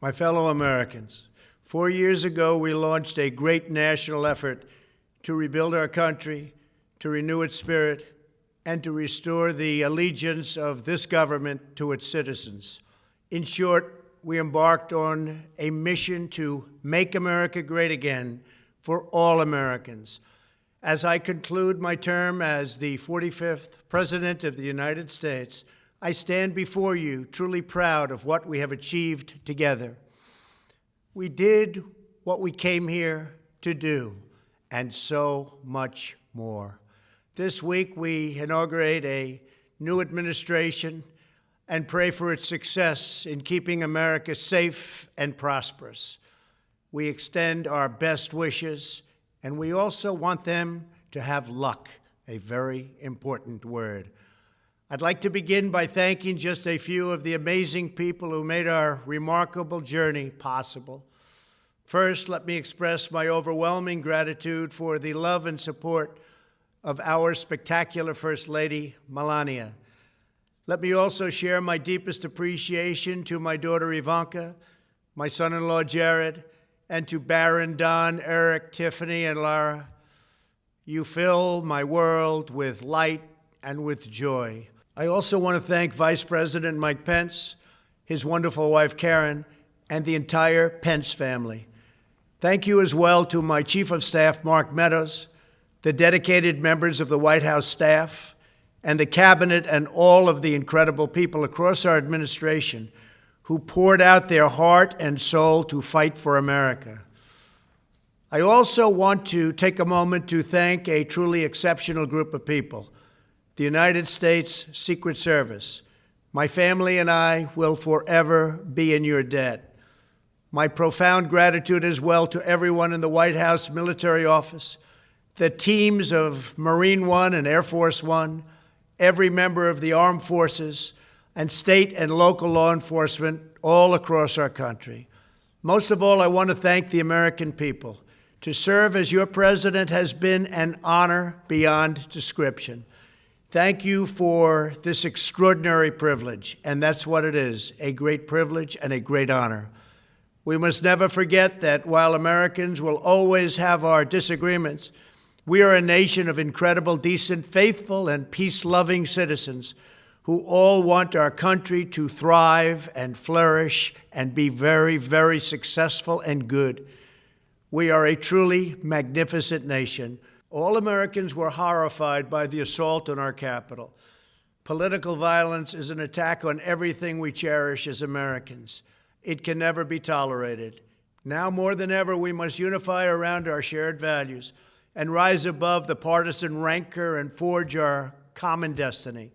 My fellow Americans, 4 years ago, we launched a great national effort to rebuild our country, to renew its spirit, and to restore the allegiance of this government to its citizens. In short, we embarked on a mission to make America great again for all Americans. As I conclude my term as the 45th President of the United States, I stand before you truly proud of what we have achieved together. We did what we came here to do, and so much more. This week, we inaugurate a new administration and pray for its success in keeping America safe and prosperous. We extend our best wishes, and we also want them to have luck, a very important word. I'd like to begin by thanking just a few of the amazing people who made our remarkable journey possible. First, let me express my overwhelming gratitude for the love and support of our spectacular First Lady, Melania. Let me also share my deepest appreciation to my daughter Ivanka, my son-in-law Jared, and to Barron, Don, Eric, Tiffany, and Lara. You fill my world with light and with joy. I also want to thank Vice President Mike Pence, his wonderful wife Karen, and the entire Pence family. Thank you as well to my Chief of Staff, Mark Meadows, the dedicated members of the White House staff, and the cabinet, and all of the incredible people across our administration who poured out their heart and soul to fight for America. I also want to take a moment to thank a truly exceptional group of people, the United States Secret Service. My family and I will forever be in your debt. My profound gratitude as well to everyone in the White House Military Office, the teams of Marine One and Air Force One, every member of the armed forces, and state and local law enforcement all across our country. Most of all, I want to thank the American people. To serve as your president has been an honor beyond description. Thank you for this extraordinary privilege, and that's what it is, a great privilege and a great honor. We must never forget that while Americans will always have our disagreements, we are a nation of incredible, decent, faithful, and peace-loving citizens who all want our country to thrive and flourish and be very, very successful and good. We are a truly magnificent nation. All Americans were horrified by the assault on our Capitol. Political violence is an attack on everything we cherish as Americans. It can never be tolerated. Now more than ever, we must unify around our shared values and rise above the partisan rancor and forge our common destiny.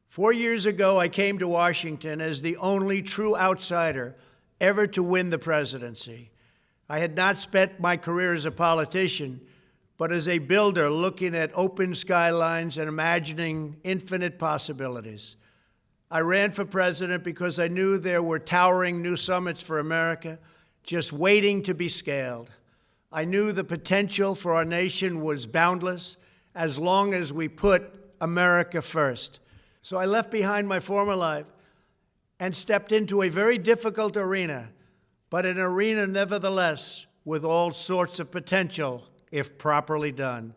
4 years ago, I came to Washington as the only true outsider ever to win the presidency. I had not spent my career as a politician, but as a builder looking at open skylines and imagining infinite possibilities. I ran for president because I knew there were towering new summits for America just waiting to be scaled. I knew the potential for our nation was boundless as long as we put America first. So I left behind my former life and stepped into a very difficult arena, but an arena nevertheless with all sorts of potential if properly done.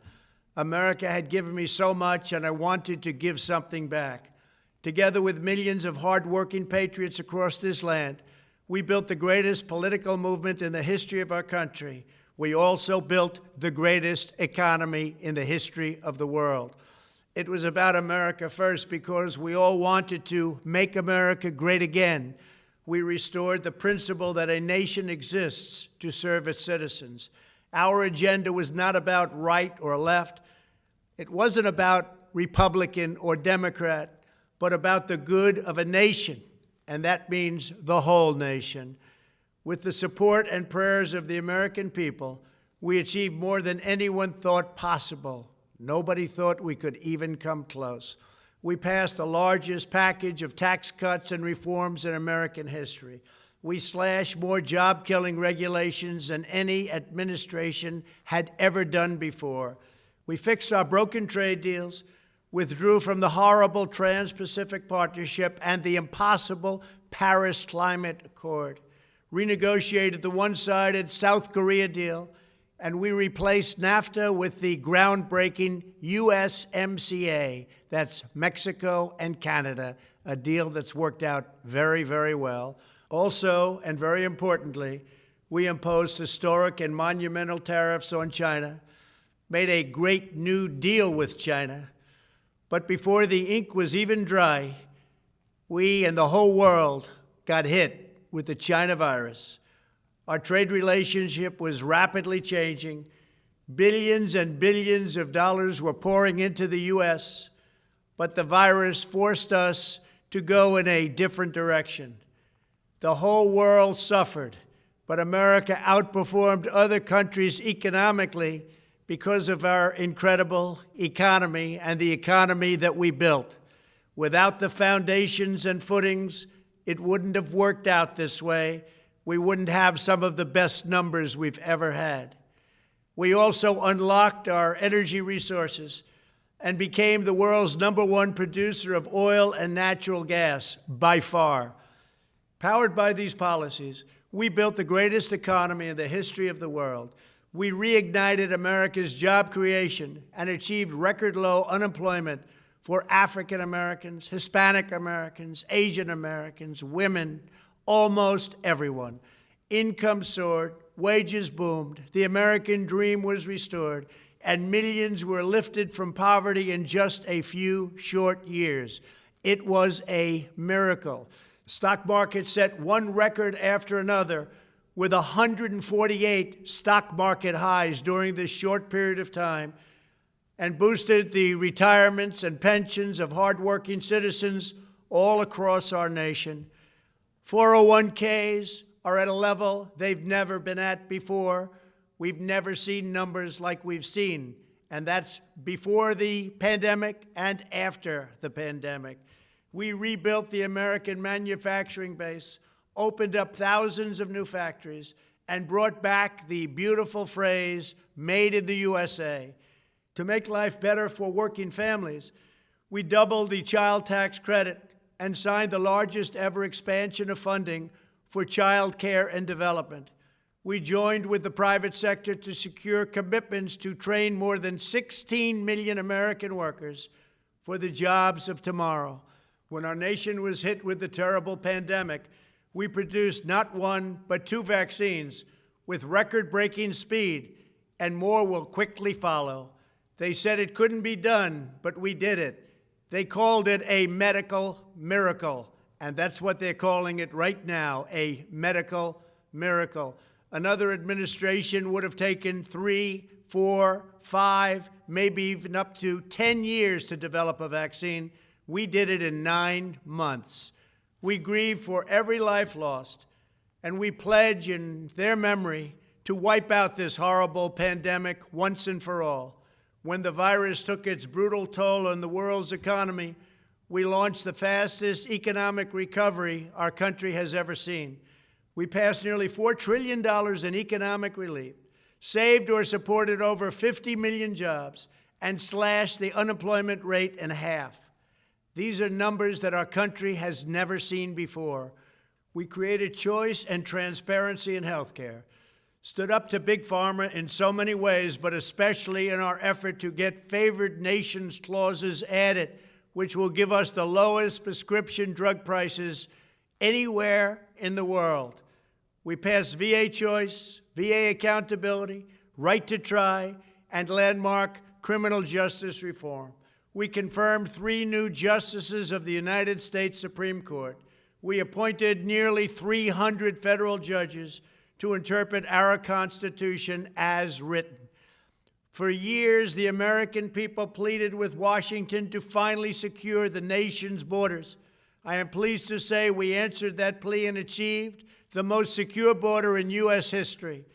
America had given me so much, and I wanted to give something back. Together with millions of hardworking patriots across this land, we built the greatest political movement in the history of our country. We also built the greatest economy in the history of the world. It was about America first because we all wanted to make America great again. We restored the principle that a nation exists to serve its citizens. Our agenda was not about right or left. It wasn't about Republican or Democrat, but about the good of a nation, and that means the whole nation. With the support and prayers of the American people, we achieved more than anyone thought possible. Nobody thought we could even come close. We passed the largest package of tax cuts and reforms in American history. We slashed more job-killing regulations than any administration had ever done before. We fixed our broken trade deals, withdrew from the horrible Trans-Pacific Partnership and the impossible Paris Climate Accord, renegotiated the one-sided South Korea deal, and we replaced NAFTA with the groundbreaking USMCA. That's Mexico and Canada, a deal that's worked out very, very well. Also, and very importantly, we imposed historic and monumental tariffs on China, made a great new deal with China. But before the ink was even dry, we and the whole world got hit with the China virus. Our trade relationship was rapidly changing. Billions and billions of dollars were pouring into the U.S., but the virus forced us to go in a different direction. The whole world suffered, but America outperformed other countries economically because of our incredible economy and the economy that we built. Without the foundations and footings, it wouldn't have worked out this way. We wouldn't have some of the best numbers we've ever had. We also unlocked our energy resources and became the world's #1 producer of oil and natural gas, by far. Powered by these policies, we built the greatest economy in the history of the world. We reignited America's job creation and achieved record-low unemployment for African Americans, Hispanic Americans, Asian Americans, women, almost everyone. Income soared, wages boomed, the American dream was restored, and millions were lifted from poverty in just a few short years. It was a miracle. The stock market set one record after another, with 148 stock market highs during this short period of time, and boosted the retirements and pensions of hardworking citizens all across our nation. 401ks are at a level they've never been at before. We've never seen numbers like we've seen, and that's before the pandemic and after the pandemic. We rebuilt the American manufacturing base, opened up thousands of new factories, and brought back the beautiful phrase, "Made in the USA." To make life better for working families, we doubled the child tax credit and signed the largest ever expansion of funding for child care and development. We joined with the private sector to secure commitments to train more than 16 million American workers for the jobs of tomorrow. When our nation was hit with the terrible pandemic, we produced not one, but 2 vaccines with record-breaking speed, and more will quickly follow. They said it couldn't be done, but we did it. They called it a medical miracle, and that's what they're calling it right now, a medical miracle. Another administration would have taken 3, 4, 5, maybe even up to 10 years to develop a vaccine. We did it in 9 months. We grieve for every life lost, and we pledge in their memory to wipe out this horrible pandemic once and for all. When the virus took its brutal toll on the world's economy, we launched the fastest economic recovery our country has ever seen. We passed nearly $4 trillion in economic relief, saved or supported over 50 million jobs, and slashed the unemployment rate in half. These are numbers that our country has never seen before. We created choice and transparency in healthcare, stood up to Big Pharma in so many ways, but especially in our effort to get favored nations clauses added, which will give us the lowest prescription drug prices anywhere in the world. We passed VA choice, VA accountability, right to try, and landmark criminal justice reform. We confirmed 3 new justices of the United States Supreme Court. We appointed nearly 300 federal judges to interpret our Constitution as written. For years, the American people pleaded with Washington to finally secure the nation's borders. I am pleased to say we answered that plea and achieved the most secure border in U.S. history.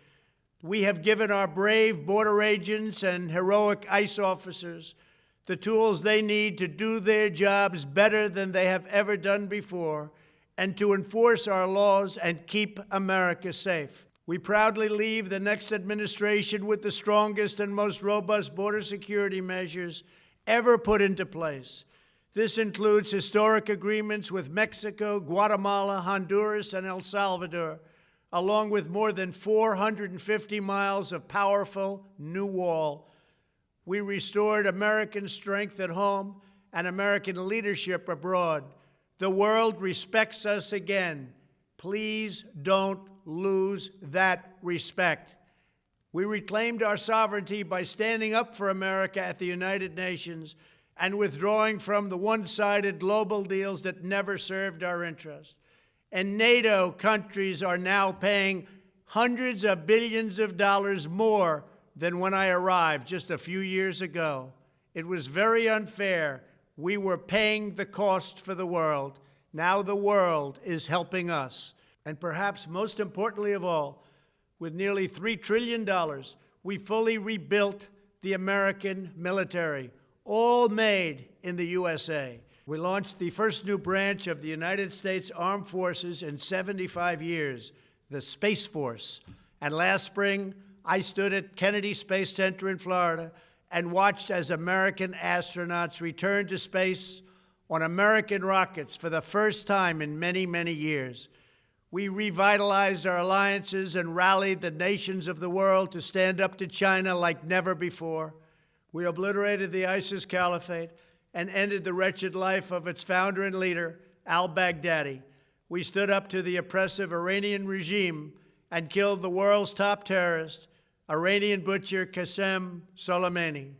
We have given our brave border agents and heroic ICE officers the tools they need to do their jobs better than they have ever done before, and to enforce our laws and keep America safe. We proudly leave the next administration with the strongest and most robust border security measures ever put into place. This includes historic agreements with Mexico, Guatemala, Honduras, and El Salvador, along with more than 450 miles of powerful new wall. We restored American strength at home and American leadership abroad. The world respects us again. Please don't lose that respect. We reclaimed our sovereignty by standing up for America at the United Nations and withdrawing from the one-sided global deals that never served our interest. And NATO countries are now paying hundreds of billions of dollars more than when I arrived just a few years ago. It was very unfair. We were paying the cost for the world. Now the world is helping us. And perhaps most importantly of all, with nearly $3 trillion, we fully rebuilt the American military, all made in the USA. We launched the first new branch of the United States Armed Forces in 75 years, the Space Force. And last spring, I stood at Kennedy Space Center in Florida and watched as American astronauts returned to space on American rockets for the first time in many, many years. We revitalized our alliances and rallied the nations of the world to stand up to China like never before. We obliterated the ISIS caliphate and ended the wretched life of its founder and leader, al-Baghdadi. We stood up to the oppressive Iranian regime and killed the world's top terrorist, Iranian butcher Qasem Soleimani.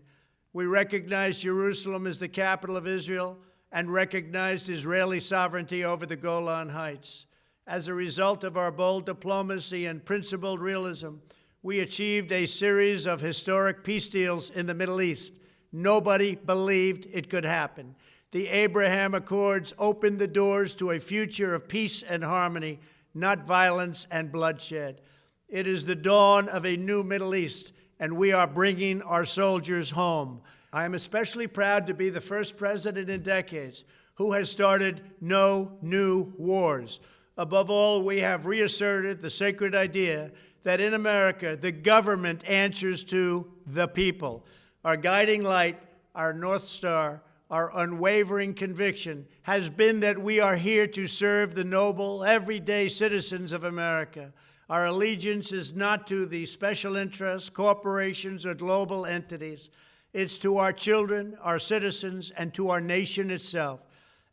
We recognized Jerusalem as the capital of Israel and recognized Israeli sovereignty over the Golan Heights. As a result of our bold diplomacy and principled realism, we achieved a series of historic peace deals in the Middle East. Nobody believed it could happen. The Abraham Accords opened the doors to a future of peace and harmony, not violence and bloodshed. It is the dawn of a new Middle East, and we are bringing our soldiers home. I am especially proud to be the first president in decades who has started no new wars. Above all, we have reasserted the sacred idea that in America, the government answers to the people. Our guiding light, our North Star, our unwavering conviction has been that we are here to serve the noble, everyday citizens of America. Our allegiance is not to the special interests, corporations, or global entities. It's to our children, our citizens, and to our nation itself.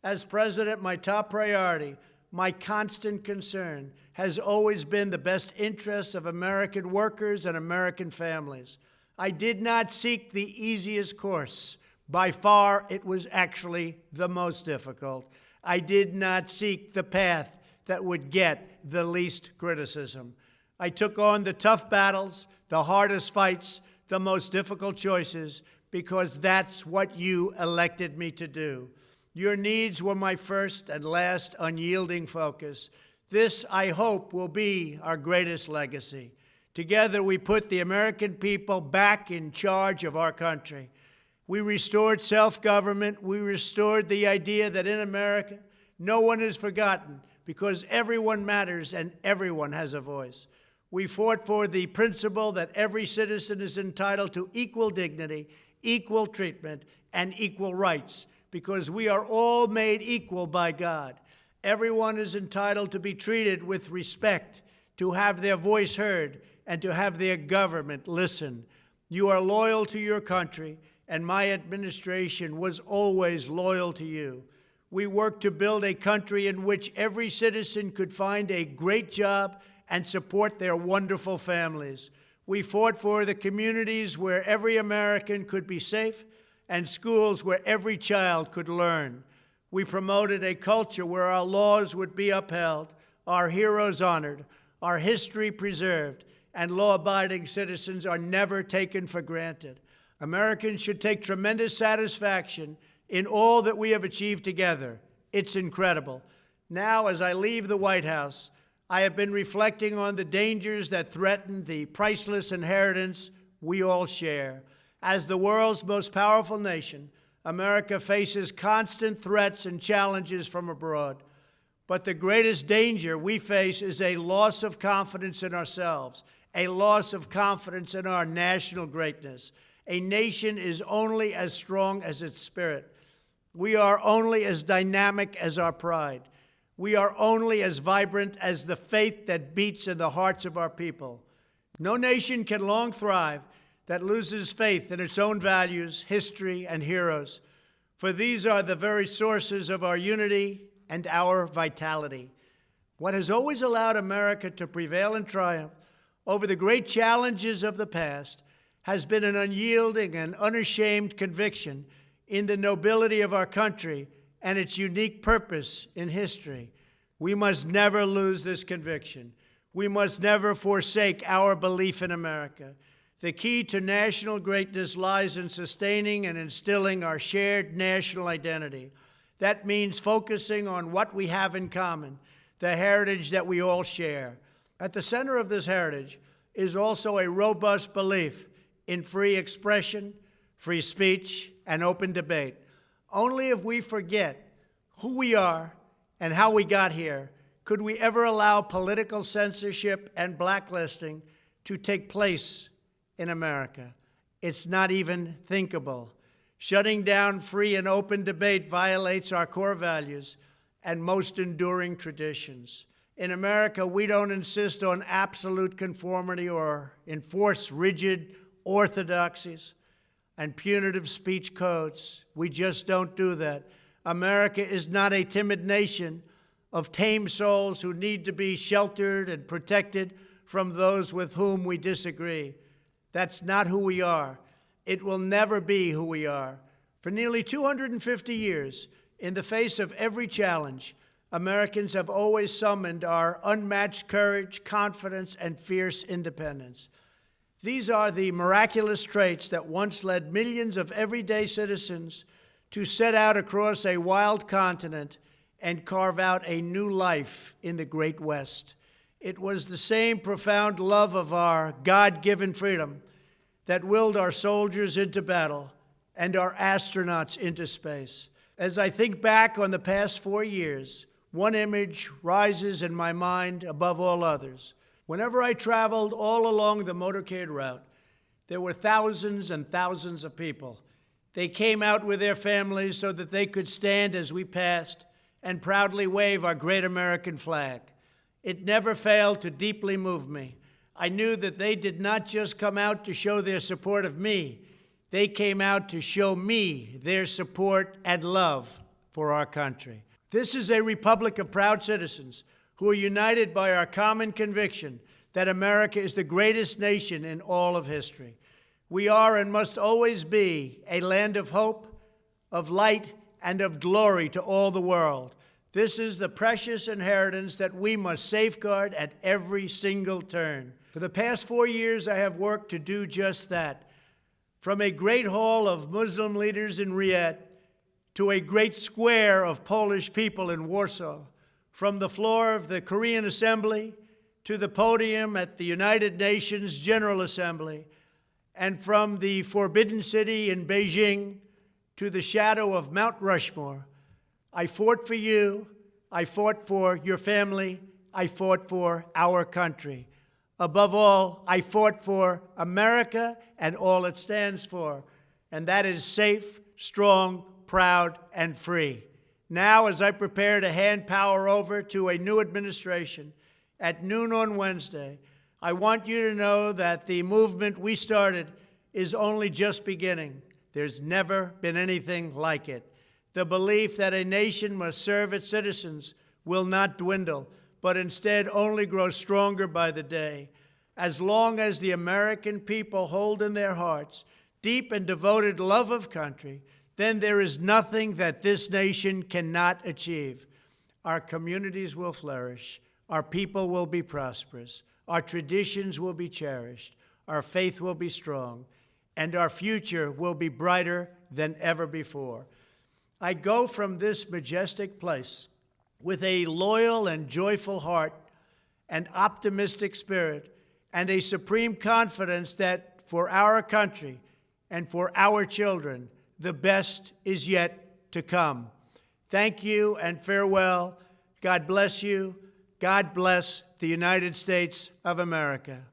As president, my top priority, my constant concern, has always been the best interests of American workers and American families. I did not seek the easiest course. By far, it was actually the most difficult. I did not seek the path that would get the least criticism. I took on the tough battles, the hardest fights, the most difficult choices, because that's what you elected me to do. Your needs were my first and last unyielding focus. This, I hope, will be our greatest legacy. Together, we put the American people back in charge of our country. We restored self-government. We restored the idea that in America, no one is forgotten because everyone matters and everyone has a voice. We fought for the principle that every citizen is entitled to equal dignity, equal treatment, and equal rights because we are all made equal by God. Everyone is entitled to be treated with respect, to have their voice heard, and to have their government listen. You are loyal to your country, and my administration was always loyal to you. We worked to build a country in which every citizen could find a great job and support their wonderful families. We fought for the communities where every American could be safe and schools where every child could learn. We promoted a culture where our laws would be upheld, our heroes honored, our history preserved, and law-abiding citizens are never taken for granted. Americans should take tremendous satisfaction in all that we have achieved together. It's incredible. Now, as I leave the White House, I have been reflecting on the dangers that threaten the priceless inheritance we all share. As the world's most powerful nation, America faces constant threats and challenges from abroad. But the greatest danger we face is a loss of confidence in ourselves, a loss of confidence in our national greatness. A nation is only as strong as its spirit. We are only as dynamic as our pride. We are only as vibrant as the faith that beats in the hearts of our people. No nation can long thrive that loses faith in its own values, history, and heroes, for these are the very sources of our unity and our vitality. What has always allowed America to prevail and triumph over the great challenges of the past has been an unyielding and unashamed conviction in the nobility of our country and its unique purpose in history. We must never lose this conviction. We must never forsake our belief in America. The key to national greatness lies in sustaining and instilling our shared national identity. That means focusing on what we have in common, the heritage that we all share. At the center of this heritage is also a robust belief in free expression, free speech, and open debate. Only if we forget who we are and how we got here could we ever allow political censorship and blacklisting to take place in America. It's not even thinkable. Shutting down free and open debate violates our core values and most enduring traditions. In America, we don't insist on absolute conformity or enforce rigid orthodoxies and punitive speech codes. We just don't do that. America is not a timid nation of tame souls who need to be sheltered and protected from those with whom we disagree. That's not who we are. It will never be who we are. For nearly 250 years, in the face of every challenge, Americans have always summoned our unmatched courage, confidence, and fierce independence. These are the miraculous traits that once led millions of everyday citizens to set out across a wild continent and carve out a new life in the Great West. It was the same profound love of our God-given freedom that willed our soldiers into battle and our astronauts into space. As I think back on the past 4 years, one image rises in my mind above all others. Whenever I traveled all along the motorcade route, there were thousands and thousands of people. They came out with their families so that they could stand as we passed and proudly wave our great American flag. It never failed to deeply move me. I knew that they did not just come out to show their support of me. They came out to show me their support and love for our country. This is a republic of proud citizens who are united by our common conviction that America is the greatest nation in all of history. We are and must always be a land of hope, of light, and of glory to all the world. This is the precious inheritance that we must safeguard at every single turn. For the past 4 years, I have worked to do just that. From a great hall of Muslim leaders in Riyadh to a great square of Polish people in Warsaw, from the floor of the Korean Assembly to the podium at the United Nations General Assembly, and from the Forbidden City in Beijing to the shadow of Mount Rushmore, I fought for you, I fought for your family, I fought for our country. Above all, I fought for America and all it stands for, and that is safe, strong, proud, and free. Now, as I prepare to hand power over to a new administration at noon on Wednesday, I want you to know that the movement we started is only just beginning. There's never been anything like it. The belief that a nation must serve its citizens will not dwindle, but instead only grow stronger by the day. As long as the American people hold in their hearts deep and devoted love of country, then there is nothing that this nation cannot achieve. Our communities will flourish, our people will be prosperous, our traditions will be cherished, our faith will be strong, and our future will be brighter than ever before. I go from this majestic place with a loyal and joyful heart, an optimistic spirit, and a supreme confidence that for our country and for our children, the best is yet to come. Thank you and farewell. God bless you. God bless the United States of America.